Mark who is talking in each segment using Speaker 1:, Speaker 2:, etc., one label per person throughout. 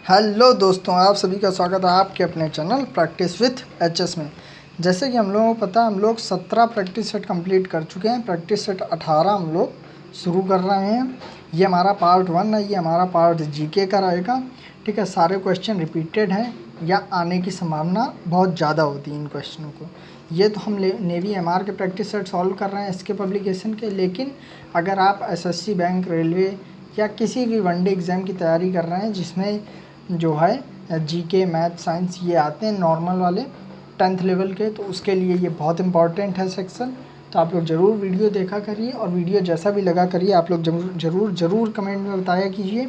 Speaker 1: Hello दोस्तों, आप सभी का स्वागत है आपके अपने चैनल प्रैक्टिस विथ एचएस में। जैसे कि हम लोगों को पता है, हम लोग 17 प्रैक्टिस सेट कंप्लीट कर चुके हैं। प्रैक्टिस सेट 18 हम लोग शुरू कर रहे हैं। ये हमारा पार्ट 1 है, ये हमारा पार्ट जीके का रहेगा। ठीक है, सारे क्वेश्चन रिपीटेड हैं या आने की संभावना बहुत ज़्यादा होती है इन क्वेश्चनों को। ये तो हम नेवी एमआर के प्रैक्टिस सेट सॉल्व कर रहे हैं इसके पब्लिकेशन के। लेकिन अगर आप एसएससी, बैंक, रेलवे या किसी भी वनडे एग्ज़ाम की तैयारी कर रहे हैं जिसमें जो है जीके, मैथ, साइंस ये आते हैं नॉर्मल वाले 10th लेवल के, तो उसके लिए ये बहुत इंपॉर्टेंट है सेक्शन। तो आप लोग ज़रूर वीडियो देखा करिए और वीडियो जैसा भी लगा करिए आप लोग ज़रूर कमेंट में बताया कीजिए।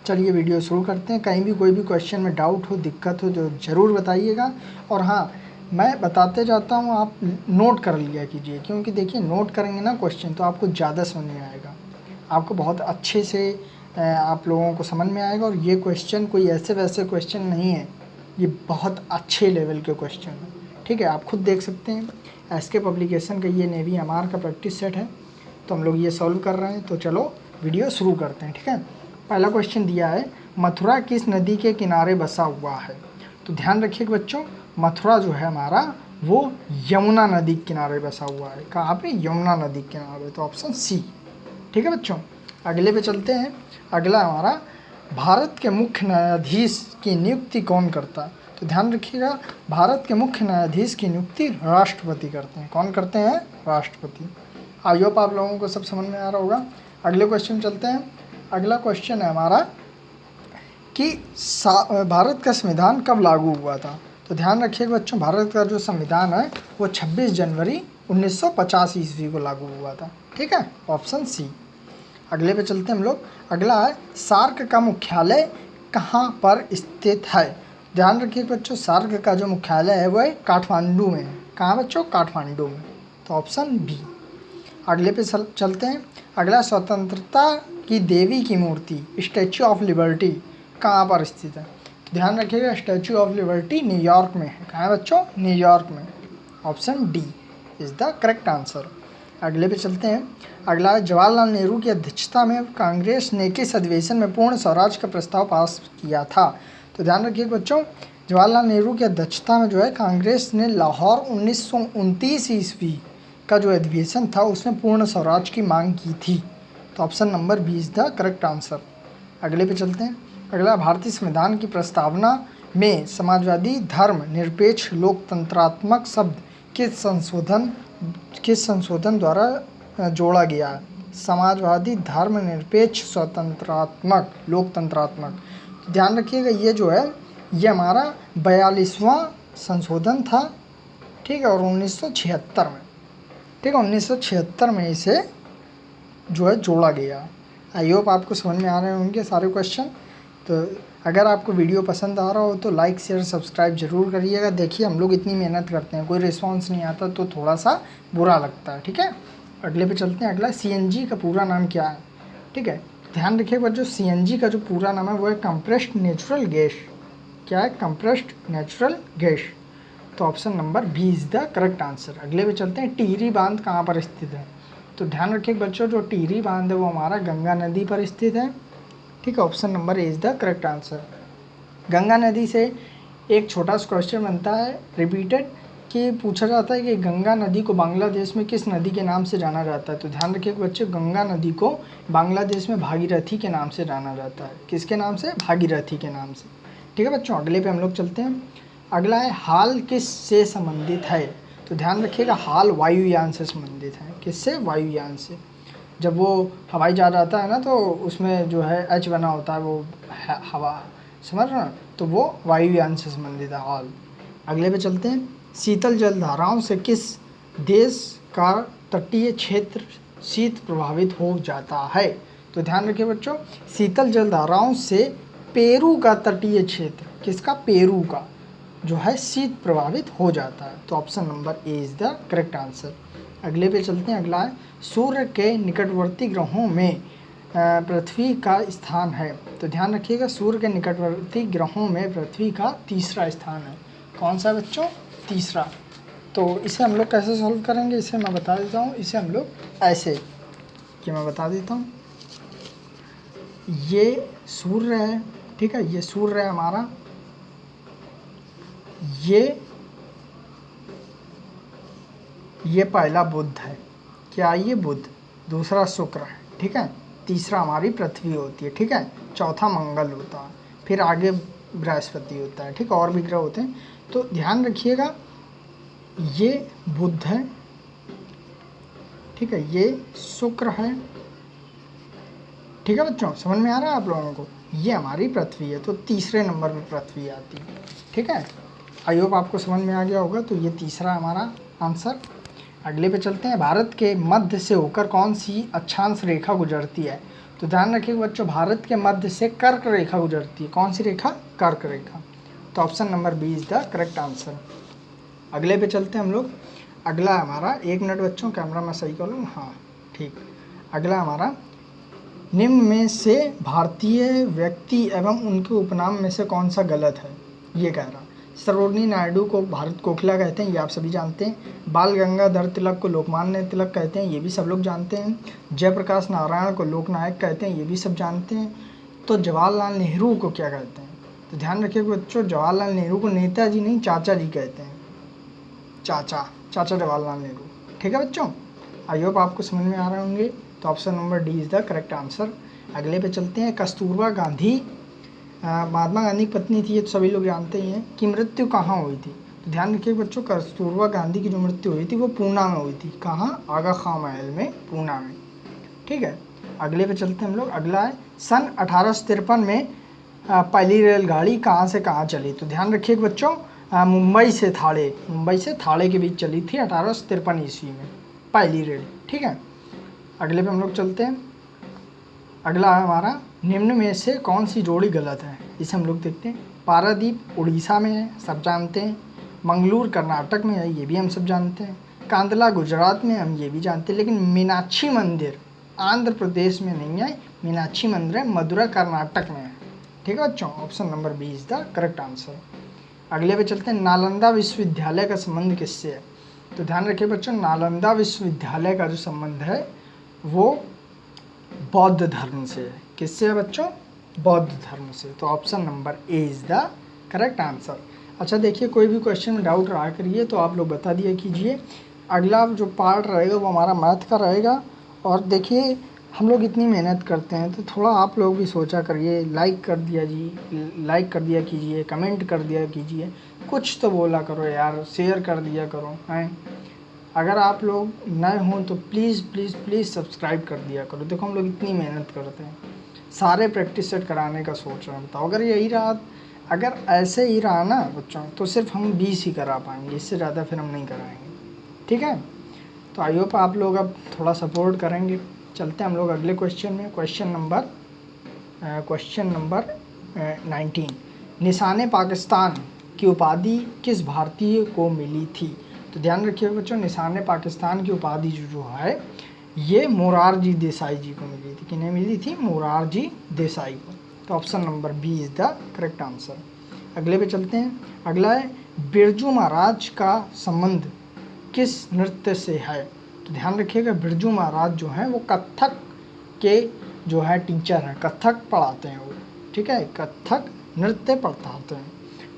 Speaker 1: चलिए वीडियो शुरू करते हैं। कहीं भी कोई भी क्वेश्चन में डाउट हो, दिक्कत हो तो ज़रूर बताइएगा। और हाँ, मैं बताते जाता हूँ, आप नोट कर लिया कीजिए, क्योंकि देखिए नोट करेंगे ना क्वेश्चन तो आपको ज़्यादा समझ में आएगा, आपको बहुत अच्छे से आप लोगों को समझ में आएगा। और ये क्वेश्चन कोई ऐसे वैसे क्वेश्चन नहीं है, ये बहुत अच्छे लेवल के क्वेश्चन है। ठीक है, आप खुद देख सकते हैं। एसके पब्लिकेशन का ये नेवी एमआर का प्रैक्टिस सेट है, तो हम लोग ये सॉल्व कर रहे हैं। तो चलो वीडियो शुरू करते हैं। ठीक है, पहला क्वेश्चन दिया है, मथुरा किस नदी के किनारे बसा हुआ है? तो ध्यान रखिएगा बच्चों, मथुरा जो है हमारा वो यमुना नदी के किनारे बसा हुआ है। कहाँ पे? यमुना नदी के किनारे। तो ऑप्शन सी। ठीक है बच्चों, अगले पे चलते हैं। अगला हमारा, भारत के मुख्य न्यायाधीश की नियुक्ति कौन करता है? तो ध्यान रखिएगा, भारत के मुख्य न्यायाधीश की नियुक्ति राष्ट्रपति करते हैं। कौन करते हैं? राष्ट्रपति। आई होप आप लोगों को सब समझ में आ रहा होगा। अगले क्वेश्चन चलते हैं। अगला क्वेश्चन है हमारा कि भारत का संविधान कब लागू हुआ था? तो ध्यान रखिएगा बच्चों, भारत का जो संविधान है वो 26 जनवरी 1950 ईस्वी को लागू हुआ था। ठीक है, ऑप्शन सी। अगले पे चलते हैं हम लोग। अगला है, सार्क का मुख्यालय कहाँ पर स्थित है? ध्यान रखिए बच्चों, सार्क का जो मुख्यालय है वो है काठमांडू में है। कहाँ बच्चों? काठमांडू में। तो ऑप्शन बी। अगले पे चलते हैं। अगला, स्वतंत्रता की देवी की मूर्ति स्टैचू ऑफ लिबर्टी कहाँ पर स्थित है? तो ध्यान रखिएगा, स्टैचू ऑफ लिबर्टी न्यूयॉर्क में है। कहाँ है बच्चों? न्यूयॉर्क में। Option D is the correct answer. अगले पे चलते हैं। अगला, जवाहरलाल नेहरू की अध्यक्षता में कांग्रेस ने किस अधिवेशन में पूर्ण स्वराज का प्रस्ताव पास किया था? तो ध्यान रखिए बच्चों, जवाहरलाल नेहरू की अध्यक्षता में जो है कांग्रेस ने लाहौर 1929 ईस्वी का जो अधिवेशन था उसमें पूर्ण स्वराज की मांग की थी। तो option number B is the correct answer. अगले पे चलते हैं। अगला, भारतीय संविधान की प्रस्तावना में समाजवादी, धर्म निरपेक्ष, लोकतंत्रात्मक शब्द किस संशोधन द्वारा जोड़ा गया है? समाजवादी, धर्मनिरपेक्ष, स्वतंत्रात्मक, लोकतंत्रात्मक। ध्यान रखिएगा, ये जो है ये हमारा 42वां संशोधन था। ठीक है, और 1976 में, ठीक है, 1976 में इसे जो है जोड़ा गया। आई होप आपको समझ में आ रहे होंगे सारे क्वेश्चन। तो अगर आपको वीडियो पसंद आ रहा हो तो लाइक, शेयर, सब्सक्राइब जरूर करिएगा। देखिए हम लोग इतनी मेहनत करते हैं, कोई रिस्पांस नहीं आता तो थोड़ा सा बुरा लगता है। ठीक है, अगले पे चलते हैं। अगला, सीएनजी का पूरा नाम क्या है? ठीक है, ध्यान रखिएगा जो सीएनजी का जो पूरा नाम है वो है कंप्रेस्ड नेचुरल गैस। क्या है? Compressed natural gas. तो option number B is the correct answer. अगले पे चलते हैं। टिहरी बांध कहाँ पर स्थित है? तो ध्यान रखिए बच्चों, जो टिहरी बांध है वो हमारा गंगा नदी पर स्थित है। ठीक है, option number A is the correct answer. Ganga नदी से एक छोटा सा क्वेश्चन बनता है रिपीटेड, कि पूछा जाता है कि गंगा नदी को बांग्लादेश में किस नदी के नाम से जाना जाता है? तो ध्यान रखिए बच्चों, गंगा नदी को बांग्लादेश में भागीरथी के नाम से जाना जाता है। किसके नाम से? भागीरथी के नाम से। ठीक है बच्चों, अगले पे हम लोग चलते हैं। अगला है, हाल किस से संबंधित है? तो ध्यान रखिएगा, हाल वायुयान से संबंधित है। किससे? वायुयान से। जब वो हवाई जहाज आता है ना तो उसमें जो है एच बना होता है, वो हवा, समझ रहे हैं? तो वो वायुयान से संबंधित है, हाल। अगले पे चलते हैं। शीतल जल धाराओं से किस देश का तटीय क्षेत्र शीत प्रभावित हो जाता है? तो ध्यान रखिए बच्चों, शीतल जल धाराओं से पेरू का तटीय क्षेत्र, किसका? पेरू का जो है शीत प्रभावित हो जाता है। तो option number A is the correct answer. अगले पे चलते हैं। अगला है, सूर्य के निकटवर्ती ग्रहों में पृथ्वी का स्थान है? तो ध्यान रखिएगा, सूर्य के निकटवर्ती ग्रहों में पृथ्वी का तीसरा स्थान है। कौन सा बच्चों? तीसरा। तो इसे हम लोग कैसे सॉल्व करेंगे, इसे मैं बता देता हूँ। इसे हम लोग ऐसे, कि मैं बता देता हूँ, ये सूर्य है, ठीक है, ये सूर्य है हमारा, ये पहला बुध है, क्या ये बुध, दूसरा शुक्र है, ठीक है, तीसरा हमारी पृथ्वी होती है, ठीक है, चौथा मंगल होता है, फिर आगे बृहस्पति होता है, ठीक है, और भी ग्रह होते हैं। तो ध्यान रखिएगा, ये बुध है, ठीक है, ये शुक्र है, ठीक है बच्चों, समझ में आ रहा है आप लोगों को, ये हमारी पृथ्वी है, तो तीसरे नंबर पे पृथ्वी आती है, ठीक है। आई होप आपको समझ में आ गया होगा, तो ये तीसरा हमारा आंसर। अगले पे चलते हैं, भारत के मध्य से होकर कौन सी अक्षांश रेखा गुजरती है। तो ध्यान रखिएगा बच्चों, भारत के मध्य से कर्क रेखा गुजरती है, कौन सी रेखा, कर्क रेखा। तो option number B is the correct answer. अगले पे चलते हैं हम लोग, अगला हमारा, 1 मिनट बच्चों, कैमरा मैं सही कर लूँ, हाँ ठीक। अगला हमारा, निम्न में से भारतीय व्यक्ति एवं उनके उपनाम में से कौन सा गलत है, ये कह रहा। सरोजिनी नायडू को भारत कोकिला कहते हैं, ये आप सभी जानते हैं। बाल गंगाधर तिलक को लोकमान्य तिलक कहते हैं, ये भी सब लोग जानते हैं। जयप्रकाश नारायण को लोकनायक कहते हैं, ये भी सब जानते हैं। तो जवाहरलाल नेहरू को क्या कहते हैं, तो ध्यान रखिएगा बच्चों, जवाहरलाल नेहरू को नेताजी नहीं, चाचा जी कहते हैं, चाचा जवाहरलाल नेहरू, ठीक है बच्चों। आई होप आपको समझ में आ रहे होंगे, तो option number D is the correct answer. अगले पे चलते हैं, कस्तूरबा गांधी महात्मा गांधी की पत्नी थी, ये तो सभी लोग जानते ही हैं, कि मृत्यु कहाँ हुई थी। तो ध्यान रखिए बच्चों, कस्तूरबा गांधी की जो मृत्यु हुई थी वो पूना में हुई थी, कहाँ, आगा खां महल में, पूना में, ठीक है। अगले पे चलते हैं हम लोग, अगला है, सन 1853 में पहली रेलगाड़ी कहाँ से कहाँ चली। तो ध्यान रखिए बच्चों, मुंबई से थाड़े के बीच चली थी 1853 ईस्वी में पहली रेल, ठीक है। अगले पे हम लोग चलते हैं, अगला है हमारा, निम्न में से कौन सी जोड़ी गलत है, इसे हम लोग देखते हैं। पारादीप उड़ीसा में है, सब जानते हैं। मंगलूर कर्नाटक में है, ये भी हम सब जानते हैं। कांदला गुजरात में, हम ये भी जानते हैं। लेकिन मीनाक्षी मंदिर आंध्र प्रदेश में नहीं है, मीनाक्षी मंदिर है मदुरा कर्नाटक में है, ठीक है बच्चों। Option number B is the correct answer. अगले पे चलते हैं, नालंदा विश्वविद्यालय का संबंध किससे है। तो ध्यान रखिए बच्चों, नालंदा विश्वविद्यालय का जो संबंध है वो बौद्ध धर्म से है। किससे है बच्चों, बौद्ध धर्म से। तो option number A is the correct answer. अच्छा देखिए, कोई भी क्वेश्चन में डाउट रहा करिए तो आप लोग बता दिया कीजिए। अगला जो पार्ट रहेगा वो हमारा मैथ का रहेगा। और देखिए, हम लोग इतनी मेहनत करते हैं तो थोड़ा आप लोग भी सोचा करिए, लाइक कर दिया कीजिए, कमेंट कर दिया कीजिए, कुछ तो बोला करो यार, शेयर कर दिया करो हैं। अगर आप लोग नए हों तो प्लीज़ प्लीज़ प्लीज़ सब्सक्राइब कर दिया करो। देखो हम लोग इतनी मेहनत करते हैं, सारे प्रैक्टिस सेट कराने का सोच रहे हैं। बताओ, अगर ऐसे ही रहा ना बच्चों, तो सिर्फ हम 20 ही करा पाएंगे, इससे ज़्यादा फिर हम नहीं कराएंगे, ठीक है। तो आई होप आप लोग अब थोड़ा सपोर्ट करेंगे। चलते हैं हम लोग अगले क्वेश्चन में, क्वेश्चन नंबर 19। निशाने पाकिस्तान की उपाधि किस भारतीय को मिली थी। तो ध्यान रखिए बच्चों, निशाने पाकिस्तान की उपाधि जो है ये मोरारजी देसाई जी को मिली थी। किन्हें मिली थी, मोरारजी देसाई को। तो option number B is the correct answer. अगले पे चलते हैं, अगला है, बिरजू महाराज का संबंध किस नृत्य से है। तो ध्यान रखिएगा, बिरजू महाराज जो हैं वो कथक के जो है टीचर हैं, कथक पढ़ाते हैं वो, ठीक है, कथक नृत्य पढ़ाते हैं।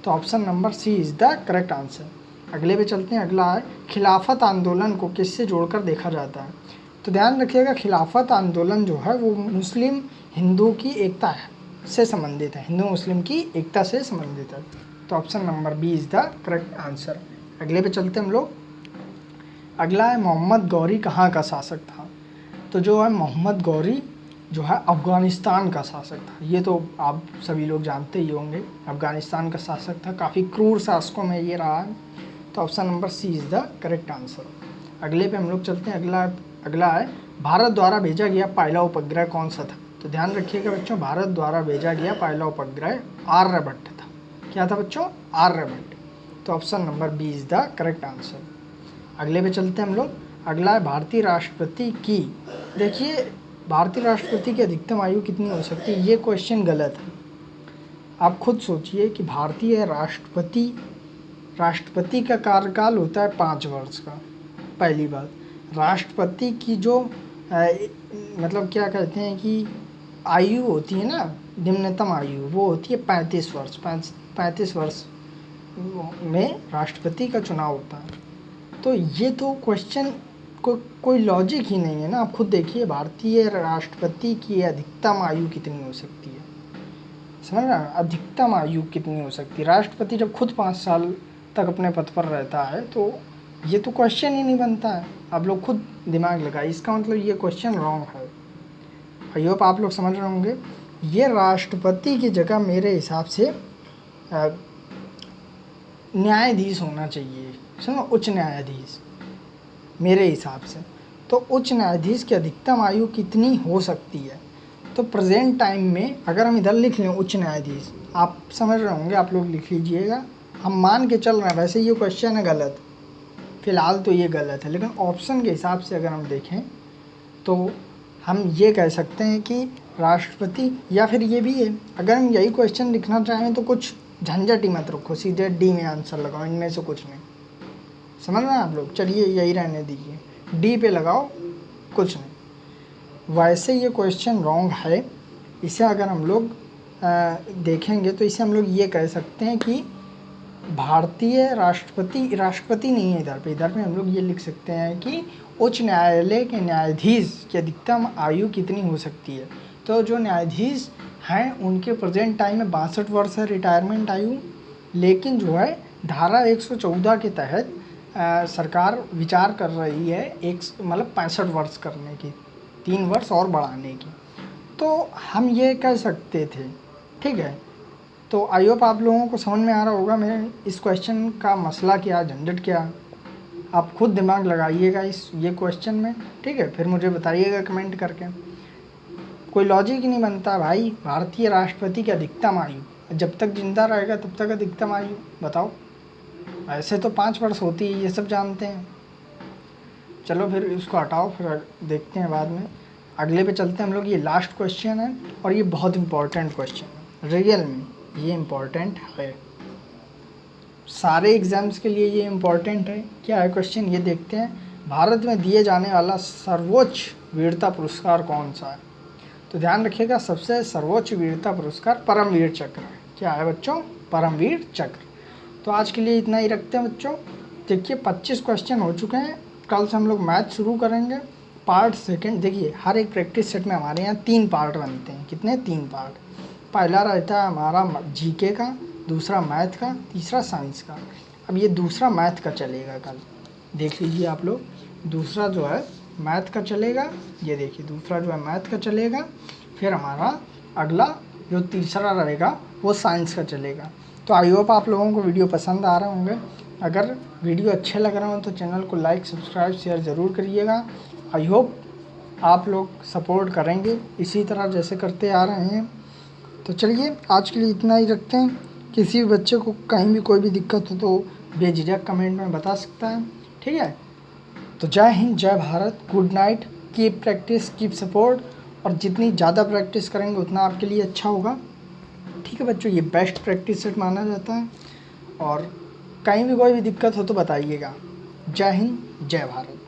Speaker 1: तो option number C is the correct answer. अगले पे चलते हैं, अगला है, खिलाफत आंदोलन को किससे जोड़कर देखा जाता है। तो ध्यान रखिएगा, खिलाफत आंदोलन जो है वो मुस्लिम हिंदू की एकता से संबंधित है, हिंदू मुस्लिम की एकता से संबंधित है। तो option number B is the correct answer. अगले पे चलते हैं हम लोग, अगला है, मोहम्मद गौरी कहाँ का शासक था। तो जो है मोहम्मद गौरी जो है अफ़गानिस्तान का शासक था, ये तो आप सभी लोग जानते ही होंगे, अफ़गानिस्तान का शासक था, काफ़ी क्रूर शासकों में ये रहा है। तो option number C is the correct answer. अगले पे हम लोग चलते हैं, अगला है, भारत द्वारा भेजा गया पहला उपग्रह कौन सा था। तो ध्यान रखिएगा बच्चों, भारत द्वारा भेजा गया पहला उपग्रह आर्यभट्ट था। क्या था बच्चों, आर्यभट्ट। तो option number B is the correct answer. अगले पे चलते हैं हम लोग, अगला है, भारतीय राष्ट्रपति की, देखिए भारतीय राष्ट्रपति की अधिकतम आयु कितनी हो सकती है, ये क्वेश्चन गलत है। आप खुद सोचिए कि भारतीय राष्ट्रपति का कार्यकाल होता है 5 वर्ष का। पहली बात, राष्ट्रपति की जो मतलब क्या कहते हैं कि आयु होती है ना, निम्नतम आयु वो होती है 35 वर्ष। 35 वर्ष में राष्ट्रपति का चुनाव होता है। तो ये तो क्वेश्चन कोई लॉजिक ही नहीं है ना। आप खुद देखिए, भारतीय राष्ट्रपति की अधिकतम आयु कितनी हो सकती है, समझ रहे हैं? अधिकतम आयु कितनी हो सकती है? राष्ट्रपति जब खुद 5 साल तक अपने पद पर रहता है तो ये तो क्वेश्चन ही नहीं बनता है। आप लोग खुद दिमाग लगाइए, इसका मतलब ये क्वेश्चन रॉन्ग है। आई होप आप लोग समझ रहे होंगे। ये राष्ट्रपति की जगह मेरे हिसाब से न्यायाधीश होना चाहिए, सुनो, उच्च न्यायाधीश मेरे हिसाब से। तो उच्च न्यायाधीश की अधिकतम आयु कितनी हो सकती है? तो प्रेजेंट टाइम में अगर हम इधर लिख लें उच्च न्यायाधीश, आप समझ रहे होंगे, आप लोग लिख लीजिएगा। हम मान के चल रहे हैं, वैसे ये क्वेश्चन है गलत, फ़िलहाल तो ये गलत है, लेकिन ऑप्शन के हिसाब से अगर हम देखें तो हम ये कह सकते हैं कि राष्ट्रपति, या फिर ये भी है, अगर हम यही क्वेश्चन लिखना चाहें तो कुछ झंझट ही मत रखो, सीधे डी में आंसर लगाओ, इनमें से कुछ नहीं। समझ रहे हैं आप लोग? चलिए यही रहने दीजिए, डी पे लगाओ, कुछ नहीं। वैसे ये क्वेश्चन रॉन्ग है। इसे अगर हम लोग देखेंगे तो इसे हम लोग ये कह सकते हैं कि भारतीय राष्ट्रपति नहीं है, इधर पे हम लोग ये लिख सकते हैं कि उच्च न्यायालय के न्यायाधीश की अधिकतम आयु कितनी हो सकती है। तो जो न्यायाधीश हैं उनके प्रेजेंट टाइम में 62 वर्ष है रिटायरमेंट आयु, लेकिन जो है धारा 114 के तहत सरकार विचार कर रही है एक मतलब 65 वर्ष करने की, 3 वर्ष और बढ़ाने की। तो हम ये कह सकते थे, ठीक है। तो आई होप आप लोगों को समझ में आ रहा होगा मेरे इस क्वेश्चन का मसला क्या, झंझट क्या। आप खुद दिमाग लगाइएगा ये क्वेश्चन में, ठीक है, फिर मुझे बताइएगा कमेंट करके। कोई लॉजिक ही नहीं बनता भाई। भारतीय राष्ट्रपति की अधिकतम आयु, जब तक जिंदा रहेगा तब तक अधिकतम आयु, बताओ। ऐसे तो 5 वर्ष होती है, ये सब जानते हैं। चलो फिर इसको हटाओ, फिर देखते हैं बाद में। अगले पे चलते हैं हम लोग। ये लास्ट क्वेश्चन है और ये बहुत इंपॉर्टेंट क्वेश्चन है, रियल में ये इम्पॉर्टेंट है, सारे एग्ज़ाम्स के लिए ये इम्पॉर्टेंट है। क्या है क्वेश्चन, ये देखते हैं। भारत में दिए जाने वाला सर्वोच्च वीरता पुरस्कार कौन सा है? तो ध्यान रखिएगा, सबसे सर्वोच्च वीरता पुरस्कार परमवीर चक्र है। क्या है बच्चों? परमवीर चक्र। तो आज के लिए इतना ही रखते हैं बच्चों। देखिए 25 क्वेश्चन हो चुके हैं। कल से हम लोग मैथ शुरू करेंगे, पार्ट सेकंड। देखिए हर एक प्रैक्टिस सेट में हमारे यहाँ 3 पार्ट बनते हैं। कितने? 3 पार्ट। पहला रहता है हमारा जीके का, दूसरा मैथ का, तीसरा साइंस का। अब ये दूसरा मैथ का चलेगा कल, देख लीजिए आप लोग। दूसरा जो है मैथ का चलेगा, ये देखिए दूसरा जो है मैथ का चलेगा। फिर हमारा अगला जो तीसरा रहेगा वो साइंस का चलेगा। तो आई होप आप लोगों को वीडियो पसंद आ रहे होंगे। अगर वीडियो अच्छे लग रहे हो तो चैनल को लाइक, सब्सक्राइब, शेयर ज़रूर करिएगा। आई होप आप लोग सपोर्ट करेंगे इसी तरह जैसे करते आ रहे हैं। तो चलिए आज के लिए इतना ही रखते हैं। किसी भी बच्चे को कहीं भी कोई भी दिक्कत हो तो बेझिझक कमेंट में बता सकता है, ठीक है। तो जय हिंद, जय Bharat, good night, keep practice, keep support. और जितनी ज़्यादा प्रैक्टिस करेंगे उतना आपके लिए अच्छा होगा, ठीक है बच्चों। ये बेस्ट प्रैक्टिस सेट माना जाता है। और कहीं भी कोई भी दिक्कत हो तो बताइएगा। जय हिंद, जय भारत।